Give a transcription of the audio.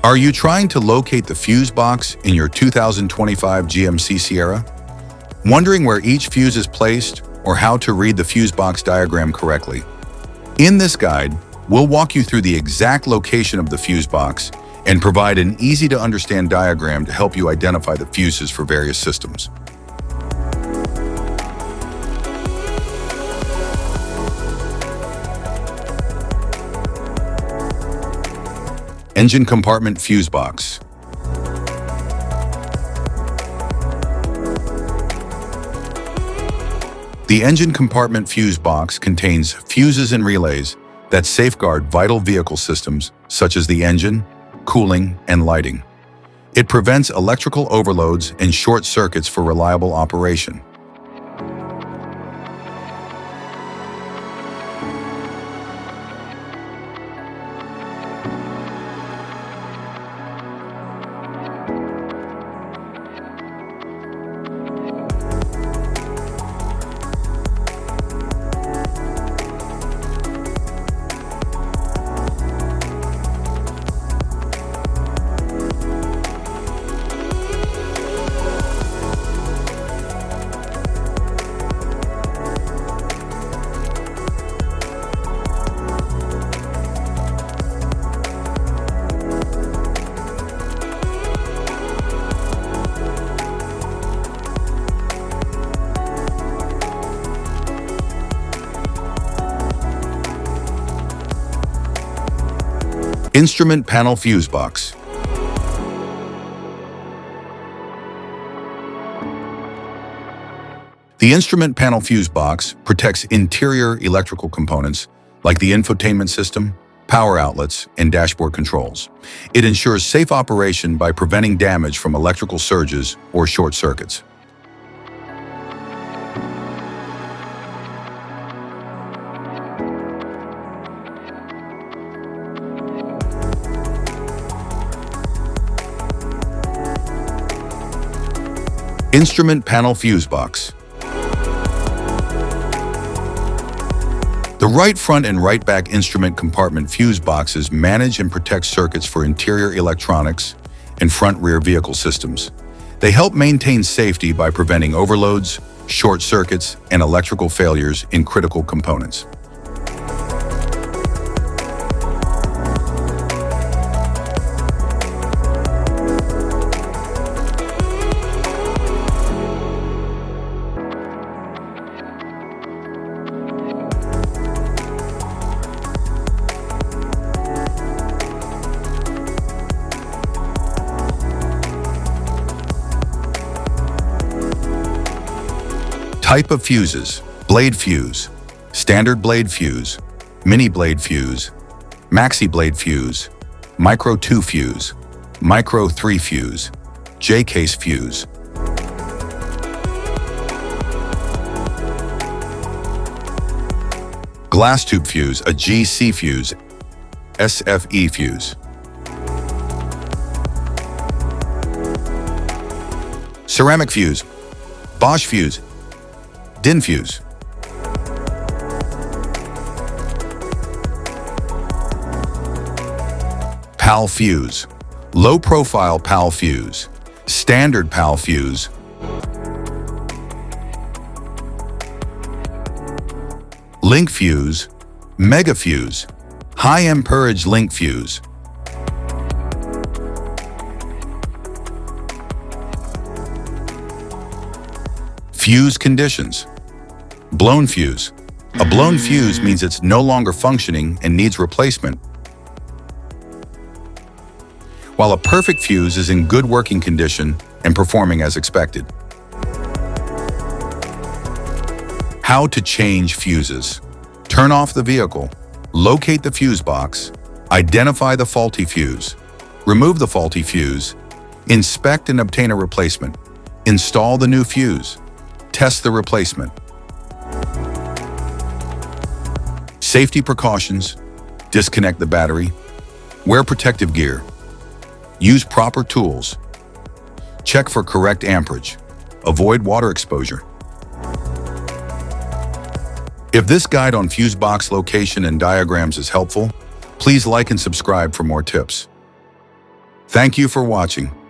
Are you trying to locate the fuse box in your 2025 GMC Sierra? Wondering where each fuse is placed or how to read the fuse box diagram correctly? In this guide, we'll walk you through the exact location of the fuse box and provide an easy-to-understand diagram to help you identify the fuses for various systems. Engine compartment fuse box. The engine compartment fuse box contains fuses and relays that safeguard vital vehicle systems such as the engine, cooling, and lighting. It prevents electrical overloads and short circuits for reliable operation. Instrument panel fuse box. The instrument panel fuse box protects interior electrical components like the infotainment system, power outlets, and dashboard controls. It ensures safe operation by preventing damage from electrical surges or short circuits. Instrument panel fuse box. The right front and right back instrument compartment fuse boxes manage and protect circuits for interior electronics and front-rear vehicle systems. They help maintain safety by preventing overloads, short circuits, and electrical failures in critical components. Type of fuses: blade fuse, standard blade fuse, mini blade fuse, maxi blade fuse, micro 2 fuse, micro 3 fuse, J-case fuse. Glass tube fuse, a GC fuse, SFE fuse. Ceramic fuse, Bosch fuse, DIN fuse. PAL fuse, low profile PAL fuse, standard PAL fuse, link fuse, mega fuse, high amperage link fuse. Fuse conditions. Blown fuse. A blown fuse means it's no longer functioning and needs replacement, while a perfect fuse is in good working condition and performing as expected. How to change fuses. Turn off the vehicle, locate the fuse box, identify the faulty fuse, remove the faulty fuse, inspect and obtain a replacement, install the new fuse, test the replacement. Safety precautions: disconnect the battery, wear protective gear, use proper tools, check for correct amperage, avoid water exposure. If this guide on fuse box location and diagrams is helpful, please like and subscribe for more tips. Thank you for watching.